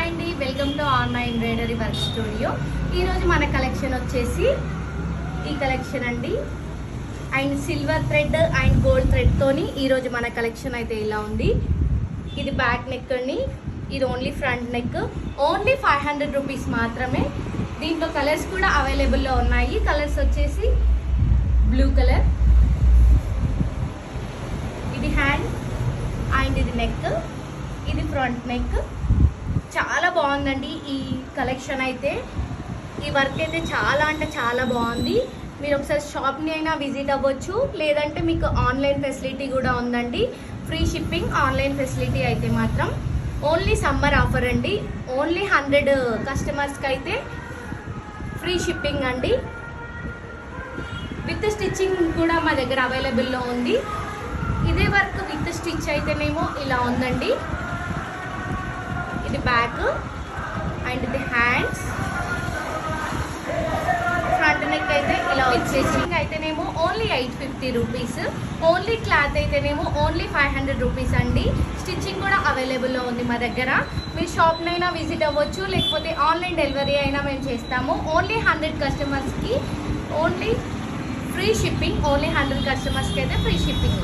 అండి, welcome to online embroidery work studio. ఈరోజు మన కలెక్షన్ వచ్చేసి ఈ కలెక్షన్ అండి. And silver thread and gold థ్రెడ్తోని ఈరోజు మన కలెక్షన్ అయితే ఇలా ఉంది. ఇది బ్యాక్ నెక్ అండి, ఇది only front neck. Only 500 rupees మాత్రమే. దీంట్లో కలర్స్ కూడా అవైలబుల్లో ఉన్నాయి. కలర్స్ వచ్చేసి బ్లూ కలర్, ఇది హ్యాండ్ అండ్ ఇది నెక్, ఇది ఫ్రంట్ నెక్. చాలా బాగుందండి ఈ కలెక్షన్ అయితే. ఈ వర్క్ అయితే చాలా అంటే చాలా బాగుంది. మీరు ఒకసారి షాప్ని అయినా విజిట్ అవ్వచ్చు, లేదంటే మీకు ఆన్లైన్ ఫెసిలిటీ కూడా ఉందండి. ఫ్రీ షిప్పింగ్, ఆన్లైన్ ఫెసిలిటీ అయితే మాత్రం. ఓన్లీ సమ్మర్ ఆఫర్ అండి. ఓన్లీ 100 కస్టమర్స్కి అయితే ఫ్రీ షిప్పింగ్ అండి. విత్ స్టిచ్చింగ్ కూడా మా దగ్గర అవైలబుల్లో ఉంది. ఇదే వర్క్ విత్ స్టిచ్ అయితేనేమో ఇలా ఉందండి. ఇది బ్యాక్ అండ్ ఇది హ్యాండ్స్. ఫ్రంట్ నెక్ అయితే ఇలా వచ్చేసి అయితేనేమో ఓన్లీ 850 రూపీస్. ఓన్లీ క్లాత్ అయితేనేమో ఓన్లీ 500 రూపీస్ అండి. స్టిచ్చింగ్ కూడా అవైలబుల్లో ఉంది మా దగ్గర. మీరు షాప్నైనా విజిట్ అవ్వచ్చు, లేకపోతే ఆన్లైన్ డెలివరీ అయినా మేము చేస్తాము. ఓన్లీ 100 కస్టమర్స్కి ఓన్లీ ఫ్రీ షిప్పింగ్. ఓన్లీ 100 కస్టమర్స్కి అయితే ఫ్రీ షిప్పింగ్.